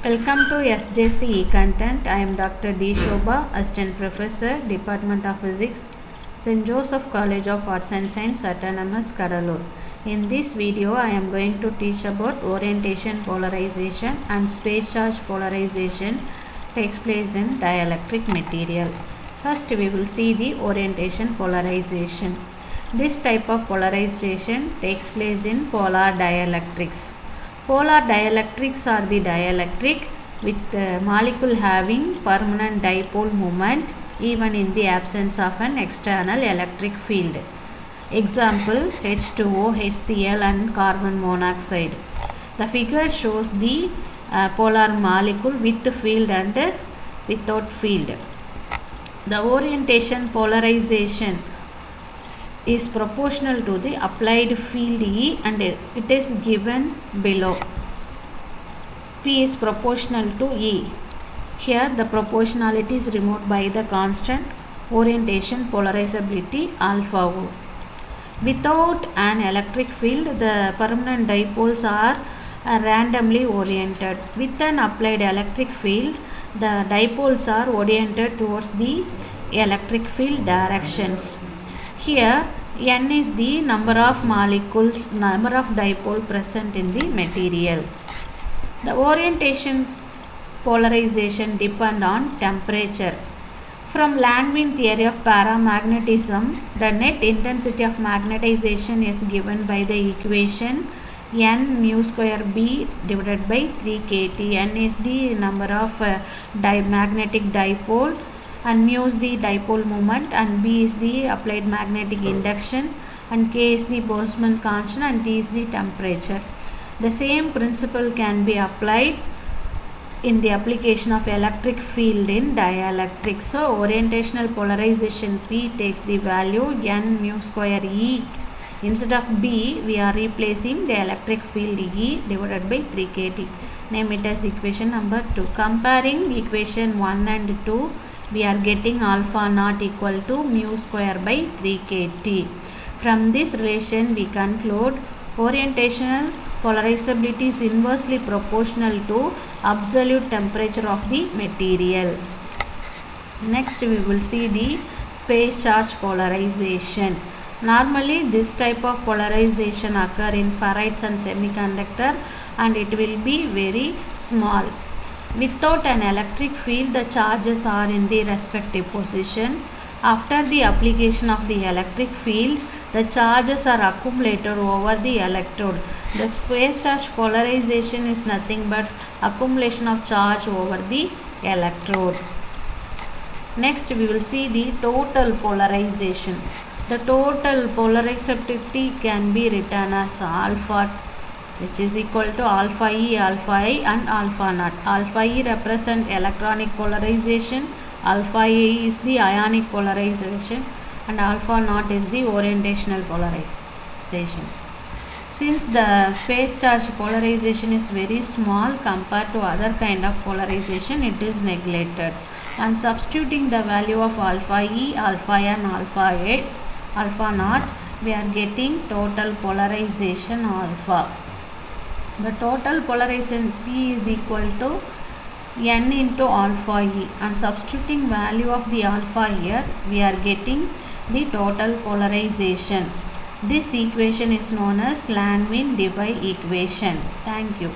Welcome to SJCE content. I am Dr. D.Shoba, Assistant Professor, Department of Physics, St.Joseph College of Arts and Science, Autonomous, Cuddalore. In this video, I am going to teach about orientation polarization and space charge polarization takes place in dielectric material. First, we will see the orientation polarization. This type of polarization takes place in polar dielectrics. Polar dielectrics are the dielectric with the molecule having permanent dipole moment even in the absence of an external electric field. Example H2O, HCl and carbon monoxide. The figure shows the polar molecule with field and without field. The orientation polarization is proportional to the applied field E and it is given below. P is proportional to E. Here the proportionality is removed by the constant orientation polarizability alpha O. Without an electric field, the permanent dipoles are randomly oriented. With an applied electric field, the dipoles are oriented towards the electric field directions. Here N is the number of molecules, number of dipole present in the material. The orientation polarization depend on temperature. From Langevin theory of paramagnetism, the net intensity of magnetization is given by the equation N mu square B divided by 3 kT. N is the number of magnetic dipole and mu is the dipole moment and B is the applied magnetic induction and K is the Boltzmann constant and T is the temperature. The same principle can be applied in the application of electric field in dielectrics. So orientational polarization P takes the value N mu square E. Instead of B, we are replacing the electric field E divided by 3 kT. Name it as equation number 2. Comparing equation 1 and 2, we are getting alpha naught equal to mu square by 3 kT. From this relation, we conclude orientational polarizability is inversely proportional to absolute temperature of the material. Next, we will see the space charge polarization. Normally, this type of polarization occur in ferrites and semiconductor and it will be very small. Without an electric field, the charges are in the respective position. After the application of the electric field, the charges are accumulated over the electrode. The space charge polarization is nothing but accumulation of charge over the electrode. Next, we will see the total polarization. The total polarizability can be written as alpha, which is equal to alpha E, alpha I and alpha naught. Alpha E represent electronic polarization, alpha A is the ionic polarization and alpha naught is the orientational polarization. Since the phase charge polarization is very small compared to other kind of polarization, it is neglected. And substituting the value of alpha E, alpha I and alpha A, alpha naught, we are getting total polarization alpha. The total polarization P is equal to N into alpha E and substituting value of the alpha here, we are getting the total polarization. This equation is known as Langevin-Debye equation. Thank you.